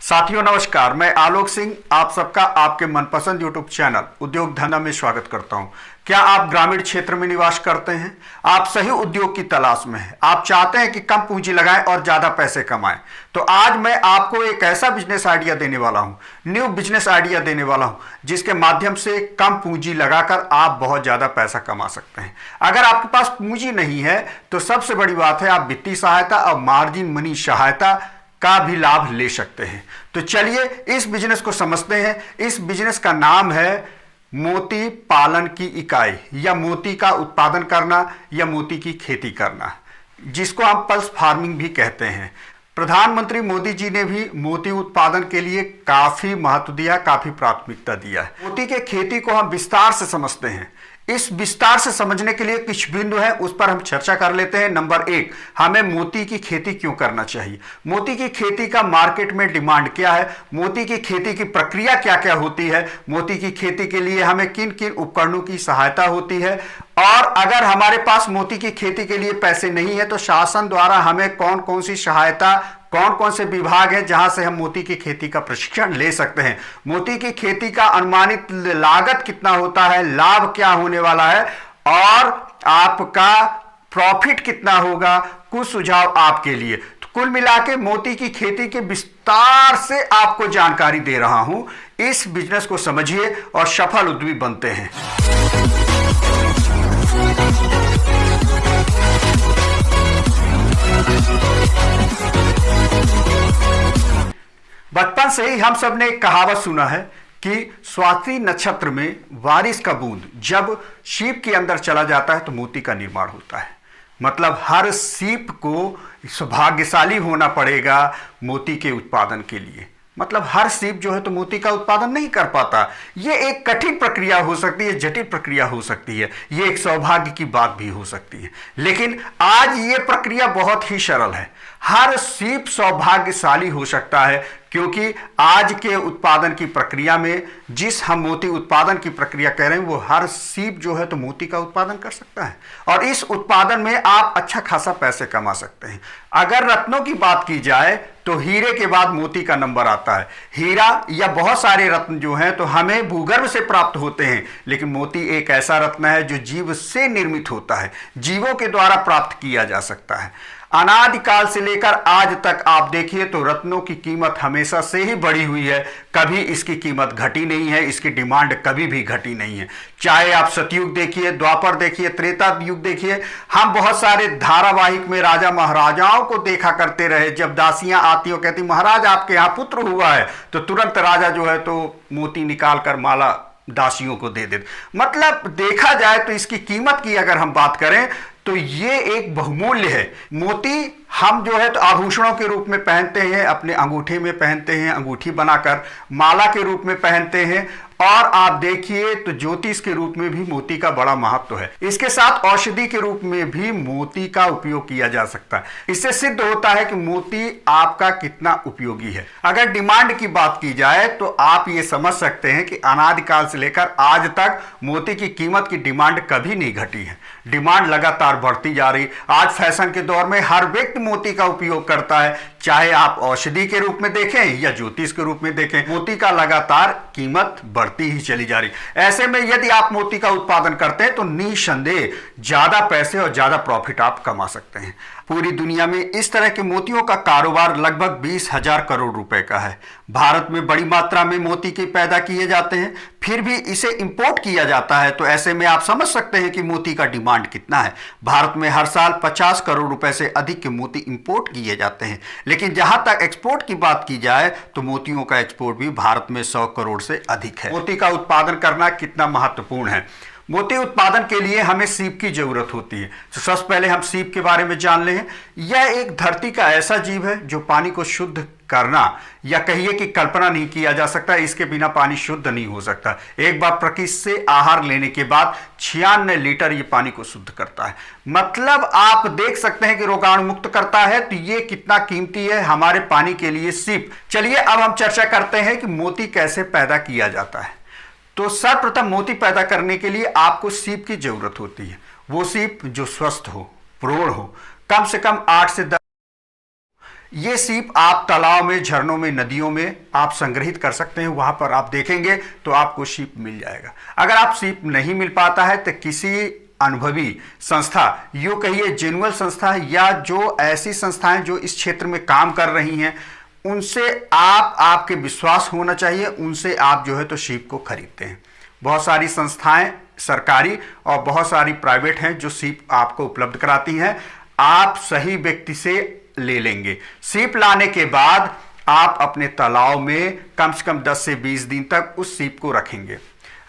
साथियों नमस्कार, मैं आलोक सिंह आप सबका आपके मनपसंद यूट्यूब चैनल उद्योग धंधा में स्वागत करता हूं। क्या आप ग्रामीण क्षेत्र में निवास करते हैं? आप सही उद्योग की तलाश में हैं, आप चाहते हैं कि कम पूंजी लगाएं और ज्यादा पैसे कमाएं, तो आज मैं आपको एक ऐसा बिजनेस आइडिया देने वाला हूं, न्यू बिजनेस आइडिया देने वाला हूं, जिसके माध्यम से कम पूंजी लगाकर आप बहुत ज्यादा पैसा कमा सकते हैं। अगर आपके पास पूंजी नहीं है तो सबसे बड़ी बात है आप वित्तीय सहायता और मार्जिन मनी सहायता का भी लाभ ले सकते हैं। तो चलिए इस बिजनेस को समझते हैं। इस बिजनेस का नाम है मोती पालन की इकाई, या मोती का उत्पादन करना या मोती की खेती करना, जिसको हम पल्स फार्मिंग भी कहते हैं। प्रधानमंत्री मोदी जी ने भी मोती उत्पादन के लिए काफी महत्व दिया, काफी प्राथमिकता दिया है। मोती के खेती को हम विस्तार से समझते हैं। इस विस्तार से समझने के लिए कुछ बिंदु है, उस पर हम चर्चा कर लेते हैं। नंबर 1, हमें मोती की खेती क्यों करना चाहिए? मोती की खेती का मार्केट में डिमांड क्या है? मोती की खेती की प्रक्रिया क्या क्या होती है? मोती की खेती के लिए हमें किन किन उपकरणों की सहायता होती है? और अगर हमारे पास मोती की खेती के लिए पैसे नहीं है तो शासन द्वारा हमें कौन कौन सी सहायता, कौन कौन से विभाग हैं जहां से हम मोती की खेती का प्रशिक्षण ले सकते हैं? मोती की खेती का अनुमानित लागत कितना होता है, लाभ क्या होने वाला है और आपका प्रॉफिट कितना होगा? कुछ सुझाव आपके लिए। तो कुल मिला के मोती की खेती के विस्तार से आपको जानकारी दे रहा हूं। इस बिजनेस को समझिए और सफल उद्यमी बनते हैं। बचपन से ही हम सब ने एक कहावत सुना है कि स्वाति नक्षत्र में बारिश का बूंद जब सीप के अंदर चला जाता है तो मोती का निर्माण होता है। मतलब हर सीप को सौभाग्यशाली होना पड़ेगा मोती के उत्पादन के लिए। मतलब हर सीप जो है तो मोती का उत्पादन नहीं कर पाता। ये एक कठिन प्रक्रिया हो सकती है, जटिल प्रक्रिया हो सकती है, ये एक सौभाग्य की बात भी हो सकती है। लेकिन आज ये प्रक्रिया बहुत ही सरल है। हर सीप सौभाग्यशाली हो सकता है, क्योंकि आज के उत्पादन की प्रक्रिया में जिस हम मोती उत्पादन की प्रक्रिया कह रहे हैं वो हर सीप जो है तो मोती का उत्पादन कर सकता है और इस उत्पादन में आप अच्छा खासा पैसे कमा सकते हैं। अगर रत्नों की बात की जाए तो हीरे के बाद मोती का नंबर आता है। हीरा या बहुत सारे रत्न जो हैं तो हमें भूगर्भ से प्राप्त होते हैं, लेकिन मोती एक ऐसा रत्न है जो जीव से निर्मित होता है, जीवों के द्वारा प्राप्त किया जा सकता है। अनादिकाल से लेकर आज तक आप देखिए तो रत्नों की कीमत हमेशा से ही बढ़ी हुई है, कभी इसकी कीमत घटी नहीं है, इसकी डिमांड कभी भी घटी नहीं है। चाहे आप सतयुग देखिए, द्वापर देखिए, त्रेता युग देखिए, हम बहुत सारे धारावाहिक में राजा महाराजाओं को देखा करते रहे। जब दासियां आती हो कहती महाराज आपके यहाँ पुत्र हुआ है, तो तुरंत राजा जो है तो मोती निकाल कर माला दासियों को दे देते। मतलब देखा जाए तो इसकी कीमत की अगर हम बात करें तो ये एक बहुमूल्य है। मोती हम जो है तो आभूषणों के रूप में पहनते हैं, अपने अंगूठे में पहनते हैं, अंगूठी बनाकर माला के रूप में पहनते हैं, और आप देखिए तो ज्योतिष के रूप में भी मोती का बड़ा महत्व है। इसके साथ औषधि के रूप में भी मोती का उपयोग किया जा सकता है। इससे सिद्ध होता है कि मोती आपका कितना उपयोगी है। अगर डिमांड की बात की जाए तो आप ये समझ सकते हैं कि अनादिकाल से लेकर आज तक मोती की कीमत की डिमांड कभी नहीं घटी है, डिमांड लगातार बढ़ती जा रही। आज फैशन के दौर में हर व्यक्ति मोती का उपयोग करता है, चाहे आप औषधि के रूप में देखें या ज्योतिष के रूप में देखें, मोती का लगातार कीमत बढ़ती ही चली जा रही। ऐसे में यदि आप मोती का उत्पादन करते हैं तो निसंदेह ज्यादा पैसे और ज्यादा प्रॉफिट आप कमा सकते हैं। पूरी दुनिया में इस तरह के मोतियों का कारोबार लगभग 20,000 करोड़ रुपए का है। भारत में बड़ी मात्रा में मोती के पैदा किए जाते हैं, फिर भी इसे इंपोर्ट किया जाता है। तो ऐसे में आप समझ सकते हैं कि मोती का डिमांड कितना है। भारत में हर साल 50 करोड़ रुपए से अधिक के मोती इंपोर्ट किए जाते हैं। लेकिन जहां तक एक्सपोर्ट की बात की जाए तो मोतियों का एक्सपोर्ट भी भारत में 100 करोड़ से अधिक है। मोती का उत्पादन करना कितना महत्वपूर्ण है? मोती उत्पादन के लिए हमें सीप की जरूरत होती है। तो सबसे पहले हम सीप के बारे में जान लें। यह एक धरती का ऐसा जीव है जो पानी को शुद्ध करना या कहिए कि कल्पना नहीं किया जा सकता, इसके बिना पानी शुद्ध नहीं हो सकता। एक बार प्रकृति से आहार लेने के बाद 96 लीटर ये पानी को शुद्ध करता है। मतलब आप देख सकते हैं कि रोगाणु मुक्त करता है, तो ये कितना कीमती है हमारे पानी के लिए सीप। चलिए अब हम चर्चा करते हैं कि मोती कैसे पैदा किया जाता है। तो सर्वप्रथम मोती पैदा करने के लिए आपको सीप की जरूरत होती है। वो सीप जो स्वस्थ हो, प्रौढ़ हो, कम से कम 8 से 10 ये सीप आप तालाब में, झरनों में, नदियों में आप संग्रहित कर सकते हैं। वहां पर आप देखेंगे तो आपको सीप मिल जाएगा। अगर आप सीप नहीं मिल पाता है तो किसी अनुभवी संस्था, यूँ कहिए जेनुअल संस्था, या जो ऐसी संस्थाएं जो इस क्षेत्र में काम कर रही हैं, उनसे आपके विश्वास होना चाहिए, उनसे आप जो है तो सीप को खरीदते हैं। बहुत सारी संस्थाएं सरकारी और बहुत सारी प्राइवेट हैं जो सीप आपको उपलब्ध कराती हैं। आप सही व्यक्ति से ले लेंगे। सीप लाने के बाद आप अपने तालाब में कम से कम 10 से 20 दिन तक उस सीप को रखेंगे।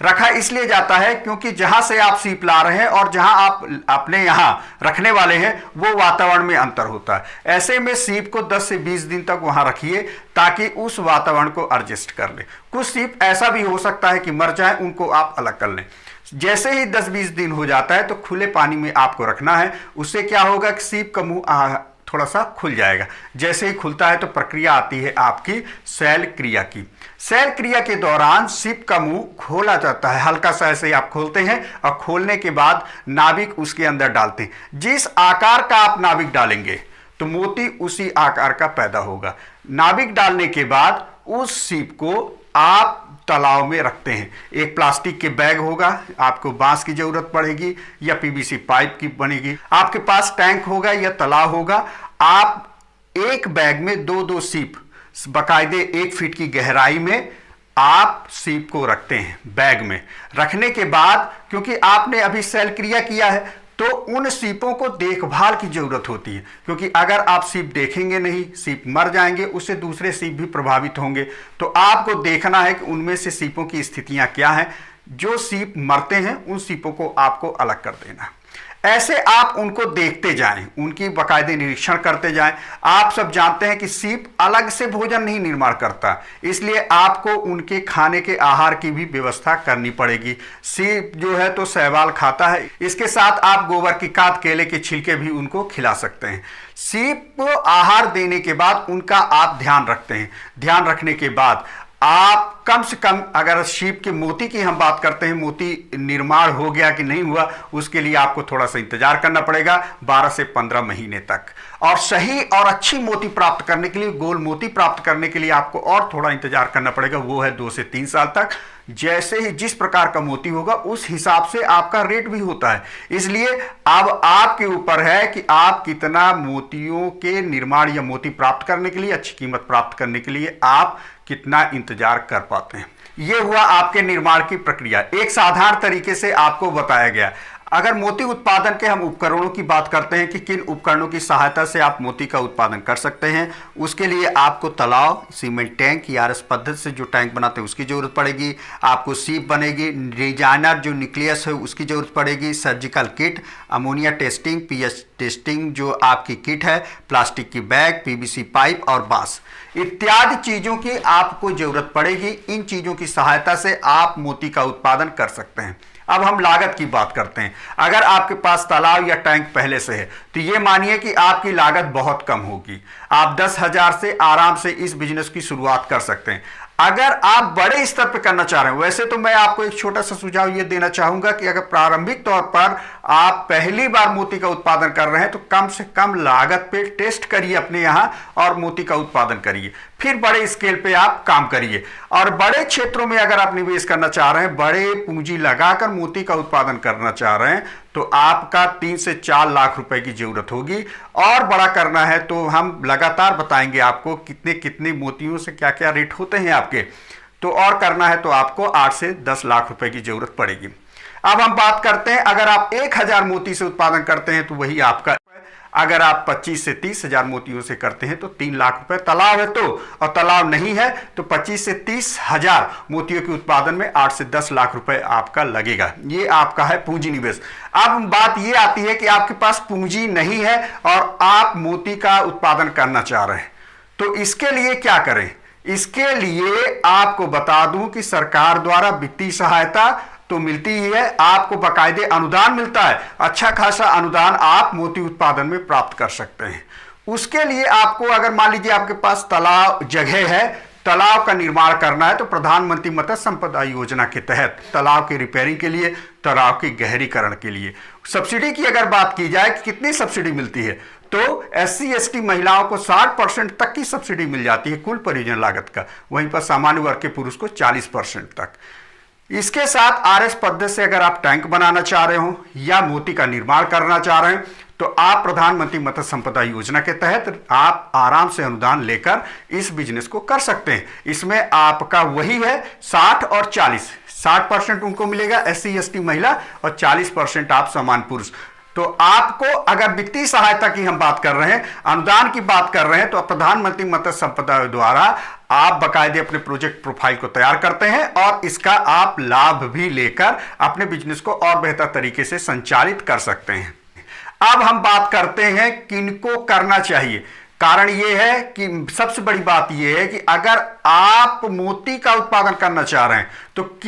रखा इसलिए जाता है क्योंकि जहां से आप सीप ला रहे हैं और जहां आप अपने यहां रखने वाले हैं वो वातावरण में अंतर होता है। ऐसे में सीप को 10 से 20 दिन तक वहां रखिए ताकि उस वातावरण को एडजस्ट कर ले। कुछ सीप ऐसा भी हो सकता है कि मर जाए, उनको आप अलग कर लें। जैसे ही 10-20 दिन हो जाता है तो खुले पानी में आपको रखना है। उससे क्या होगा कि सीप का मुंह थोड़ा सा खुल जाएगा। जैसे ही खुलता है तो प्रक्रिया आती है आपकी शैल क्रिया की। शैल क्रिया के दौरान सीप का मुंह खोला जाता है। हल्का सा ऐसे ही आप खोलते हैं और खोलने के बाद नाभिक उसके अंदर डालते हैं। जिस आकार का आप नाभिक डालेंगे तो मोती उसी आकार का पैदा होगा। नाभिक डालने के बाद उस सीप को आप तालाब में रखते हैं। एक प्लास्टिक के बैग होगा, आपको बांस की जरूरत पड़ेगी या पीवीसी पाइप की बनेगी। आपके पास टैंक होगा या तालाब होगा। आप एक बैग में 2-2 सीप बाकायदे 1 फीट की गहराई में आप सीप को रखते हैं। बैग में रखने के बाद क्योंकि आपने अभी शैल क्रिया किया है तो उन सीपों को देखभाल की जरूरत होती है, क्योंकि अगर आप सीप देखेंगे नहीं, सीप मर जाएंगे, उससे दूसरे सीप भी प्रभावित होंगे। तो आपको देखना है कि उनमें से सीपों की स्थितियां क्या हैं। जो सीप मरते हैं उन सीपों को आपको अलग कर देना। ऐसे आप उनको देखते जाएं, उनकी बाकायदे निरीक्षण करते जाएं। आप सब जानते हैं कि सीप अलग से भोजन नहीं निर्माण करता, इसलिए आपको उनके खाने के आहार की भी व्यवस्था करनी पड़ेगी। सीप जो है तो शैवाल खाता है, इसके साथ आप गोबर की खाद, केले के छिलके भी उनको खिला सकते हैं। सीप को आहार देने के बाद उनका आप ध्यान रखते हैं। ध्यान रखने के बाद आप कम से कम, अगर सीप के मोती की हम बात करते हैं, मोती निर्माण हो गया कि नहीं हुआ, उसके लिए आपको थोड़ा सा इंतजार करना पड़ेगा 12 से 15 महीने तक। और सही और अच्छी मोती प्राप्त करने के लिए, गोल मोती प्राप्त करने के लिए आपको और थोड़ा इंतजार करना पड़ेगा, वो है 2 से 3 साल तक। जैसे ही जिस प्रकार का मोती होगा उस हिसाब से आपका रेट भी होता है। इसलिए अब आपके ऊपर है कि आप कितना मोतियों के निर्माण या मोती प्राप्त करने के लिए, अच्छी कीमत प्राप्त करने के लिए आप कितना इंतजार कर पाते हैं। यह हुआ आपके निर्माण की प्रक्रिया। एक साधारण तरीके से आपको बताया गया। अगर मोती उत्पादन के हम उपकरणों की बात करते हैं कि किन उपकरणों की सहायता से आप मोती का उत्पादन कर सकते हैं, उसके लिए आपको तालाब, सीमेंट टैंक या आरएस पद्धति से जो टैंक बनाते हैं उसकी जरूरत पड़ेगी। आपको सीप बनेगी, डिजाइनर जो न्यूक्लियस है उसकी जरूरत पड़ेगी, surgical kit, ammonia testing, pH testing जो आपकी किट है, प्लास्टिक की बैग, पीवीसी पाइप और बांस इत्यादि चीज़ों की आपको जरूरत पड़ेगी। इन चीज़ों की सहायता से आप मोती का उत्पादन कर सकते हैं। अब हम लागत की बात करते हैं। अगर आपके पास तालाब या टैंक पहले से है तो ये मानिए कि आपकी लागत बहुत कम होगी। आप 10,000 से आराम से इस बिजनेस की शुरुआत कर सकते हैं। अगर आप बड़े स्तर पर करना चाह रहे हैं, वैसे तो मैं आपको एक छोटा सा सुझाव ये देना चाहूंगा कि अगर प्रारंभिक तौर पर आप पहली बार मोती का उत्पादन कर रहे हैं तो कम से कम लागत पे टेस्ट करिए अपने यहाँ और मोती का उत्पादन करिए। फिर बड़े स्केल पे आप काम करिए। और बड़े क्षेत्रों में अगर आप निवेश करना चाह रहे हैं, बड़े पूंजी लगाकर मोती का उत्पादन करना चाह रहे हैं, तो आपका 3 से 4 लाख रुपए की जरूरत होगी। और बड़ा करना है तो हम लगातार बताएंगे आपको कितने कितने मोतियों से क्या क्या रेट होते हैं आपके। तो और करना है तो आपको 8 से 10 लाख रुपए की जरूरत पड़ेगी। अब हम बात करते हैं, अगर आप 1000 मोती से उत्पादन करते हैं तो वही आपका, अगर आप 25 से 30,000 मोतियों से करते हैं तो 3 लाख रुपए। तालाब है तो, और तालाब नहीं है तो 25 से 30,000 मोतियों के उत्पादन में 8 से 10 लाख रुपए आपका लगेगा। ये आपका है पूंजी निवेश। अब बात ये आती है कि आपके पास पूंजी नहीं है और आप मोती का उत्पादन करना चाह रहे हैं, तो इसके लिए क्या करें? इसके लिए आपको बता दूं कि सरकार द्वारा वित्तीय सहायता तो मिलती ही है, आपको बाकायदे अनुदान मिलता है। अच्छा खासा अनुदान आप मोती उत्पादन में प्राप्त कर सकते हैं। उसके लिए आपको, अगर मान लीजिए आपके पास तालाब जगह है तालाब का निर्माण करना है तो प्रधानमंत्री मत्स्य संपदा योजना के तहत तालाब की रिपेयरिंग के लिए, तालाब के गहरीकरण के लिए सब्सिडी की अगर बात की जाए कि कितनी सब्सिडी मिलती है, तो SC/ST महिलाओं को 60% तक की सब्सिडी मिल जाती है कुल परियोजना लागत का, वहीं पर सामान्य वर्ग के पुरुष को 40% तक। इसके साथ RS पद्धति से अगर आप टैंक बनाना चाह रहे हो या मोती का निर्माण करना चाह रहे हैं तो आप प्रधानमंत्री मत्स्य संपदा योजना के तहत आप आराम से अनुदान लेकर इस बिजनेस को कर सकते हैं। इसमें आपका वही है 60 और 40, 60% उनको मिलेगा SC/ST महिला और 40% आप सामान्य पुरुष। तो आपको अगर वित्तीय सहायता की हम बात कर रहे हैं, अनुदान की बात कर रहे हैं, तो प्रधानमंत्री मत्स्य संपदा द्वारा आप बाकायदे अपने प्रोजेक्ट प्रोफाइल को तैयार करते हैं और इसका आप लाभ भी लेकर अपने बिजनेस को और बेहतर तरीके से संचालित कर सकते हैं। अब हम बात करते हैं किनको करना चाहिए। कारण यह है कि सबसे बड़ी बात यह है कि अगर आप मोती का उत्पादन करना चाह रहे हैं तो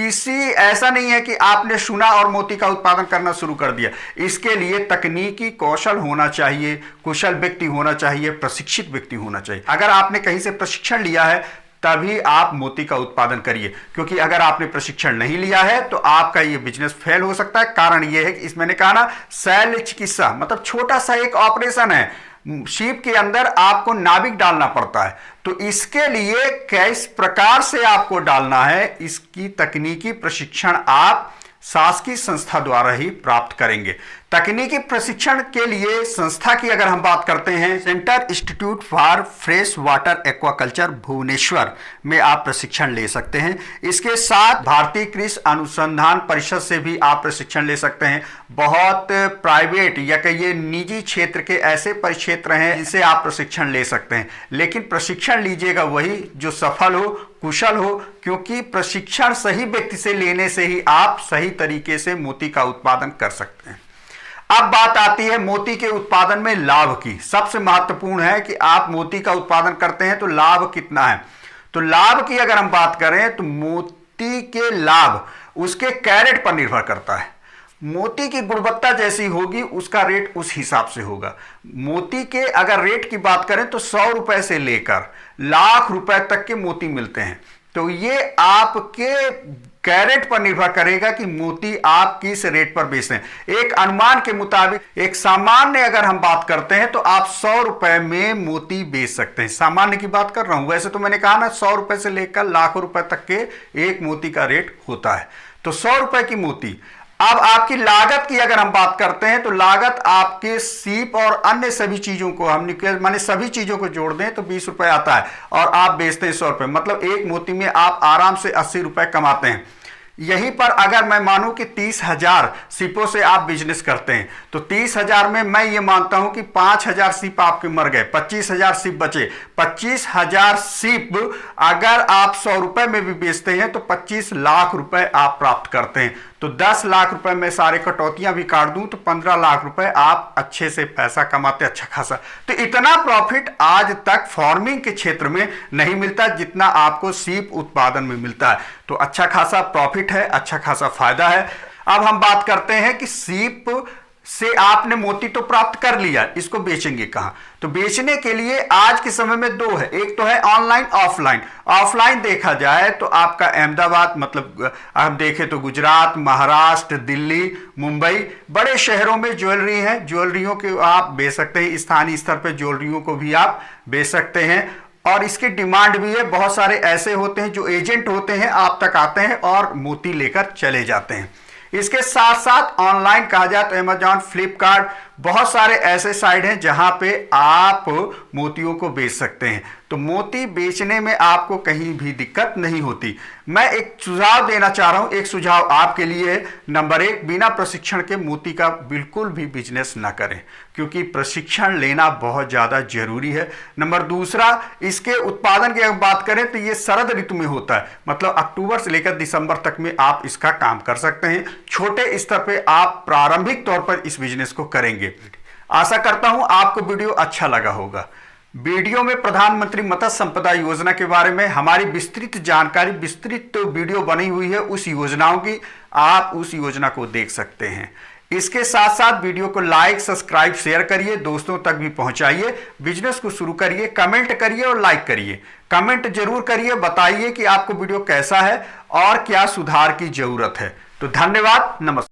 ऐसा नहीं है कि आपने सुना और मोती का उत्पादन करना शुरू कर दिया। इसके लिए तकनीकी कौशल होना चाहिए, कुशल व्यक्ति होना चाहिए, प्रशिक्षित व्यक्ति होना चाहिए। अगर आपने कहीं से प्रशिक्षण लिया है तभी आप मोती का उत्पादन करिए, क्योंकि अगर आपने प्रशिक्षण नहीं लिया है तो आपका ये बिजनेस फेल हो सकता है। कारण ये है कि इसमें मैंने कहा ना, शल्य चिकित्सा मतलब छोटा सा एक ऑपरेशन है, शीप के अंदर आपको नाभिक डालना पड़ता है, तो इसके लिए किस प्रकार से आपको डालना है इसकी तकनीकी प्रशिक्षण आप शासकीय संस्था द्वारा ही प्राप्त करेंगे। तकनीकी प्रशिक्षण के लिए संस्था की अगर हम बात करते हैं, Centre Institute for Fresh Water Aquaculture Bhubaneswar में आप प्रशिक्षण ले सकते हैं। इसके साथ भारतीय कृषि अनुसंधान परिषद से भी आप प्रशिक्षण ले सकते हैं। बहुत प्राइवेट या कहिए निजी क्षेत्र के ऐसे परिक्षेत्र हैं जिनसे आप प्रशिक्षण ले सकते हैं, लेकिन प्रशिक्षण लीजिएगा वही जो सफल हो, कुशल हो, क्योंकि प्रशिक्षण सही व्यक्ति से लेने से ही आप सही तरीके से मोती का उत्पादन कर सकते हैं। अब बात आती है मोती के उत्पादन में लाभ की। सबसे महत्वपूर्ण है कि आप मोती का उत्पादन करते हैं तो लाभ कितना है। तो लाभ की अगर हम बात करें तो मोती के लाभ उसके कैरेट पर निर्भर करता है। मोती की गुणवत्ता जैसी होगी उसका रेट उस हिसाब से होगा। मोती के अगर रेट की बात करें तो 100 रुपए से लेकर लाख रुपए तक के मोती मिलते हैं। तो ये आपके कैरेट पर निर्भर करेगा कि मोती आप किस रेट पर बेचते हैं। एक अनुमान के मुताबिक एक सामान्य अगर हम बात करते हैं तो आप 100 रुपए में मोती बेच सकते हैं। सामान्य की बात कर रहा हूं, वैसे तो मैंने कहा ना 100 रुपए से लेकर लाखों रुपए तक के एक मोती का रेट होता है। तो 100 रुपए की मोती। अब आपकी लागत की अगर हम बात करते हैं तो लागत आपके सीप और अन्य सभी चीजों को हम माने सभी चीजों को जोड़ दें तो 20 रुपए आता है और आप बेचते हैं 100 रुपए, मतलब एक मोती में आप आराम से 80 रुपए कमाते हैं। यहीं पर अगर मैं मानूं कि 30,000 सीपों से आप बिजनेस करते हैं तो 30,000 में मैं ये मानता हूं कि 5,000 सीप आपके मर गए, 25,000 सीप बचे। 25,000 सीप अगर आप 100 रुपए में भी बेचते हैं तो 25 लाख रुपए आप प्राप्त करते हैं। तो 10 लाख रुपए में सारे कटौतियां भी काट दूं तो 15 लाख रुपए आप अच्छे से पैसा कमाते, अच्छा खासा। तो इतना प्रॉफिट आज तक फार्मिंग के क्षेत्र में नहीं मिलता जितना आपको सीप उत्पादन में मिलता है। तो अच्छा खासा प्रॉफिट है, अच्छा खासा फायदा है। अब हम बात करते हैं कि सीप से आपने मोती तो प्राप्त कर लिया, इसको बेचेंगे कहां। तो बेचने के लिए आज के समय में दो है, एक तो है ऑनलाइन, ऑफलाइन। ऑफलाइन देखा जाए तो आपका अहमदाबाद मतलब हम देखें तो गुजरात, महाराष्ट्र, दिल्ली, मुंबई बड़े शहरों में ज्वेलरी है, ज्वेलरियों के आप बेच सकते हैं। स्थानीय स्तर पर ज्वेलरियों को भी आप बेच सकते हैं और इसकी डिमांड भी है। बहुत सारे ऐसे होते हैं जो एजेंट होते हैं, आप तक आते हैं और मोती लेकर चले जाते हैं। इसके साथ साथ ऑनलाइन कहा जाए तो अमेजॉन, फ्लिपकार्ट, बहुत सारे ऐसे साइट हैं जहां पे आप मोतियों को बेच सकते हैं। तो मोती बेचने में आपको कहीं भी दिक्कत नहीं होती। मैं एक सुझाव देना चाह रहा हूं, एक सुझाव आपके लिए। नंबर 1, बिना प्रशिक्षण के मोती का बिल्कुल भी बिजनेस ना करें, क्योंकि प्रशिक्षण लेना बहुत ज़्यादा जरूरी है। नंबर 2, इसके उत्पादन की अगर बात करें तो ये शरद ऋतु में होता है, मतलब अक्टूबर से लेकर दिसंबर तक में आप इसका काम कर सकते हैं। छोटे स्तर पर आप प्रारंभिक तौर पर इस बिजनेस को करेंगे। आशा करता हूं आपको वीडियो अच्छा लगा होगा। वीडियो में प्रधानमंत्री मत्स्य संपदा योजना के बारे में हमारी विस्तृत जानकारी, विस्तृत वीडियो बनी हुई है उस योजनाओं की, आप उस योजना को देख सकते हैं। इसके साथ साथ वीडियो को लाइक, सब्सक्राइब, शेयर करिए, दोस्तों तक भी पहुंचाइए, बिजनेस को शुरू करिए, कमेंट करिए और लाइक करिए। कमेंट जरूर करिए, बताइए कि आपको वीडियो कैसा है और क्या सुधार की जरूरत है। तो धन्यवाद, नमस्कार।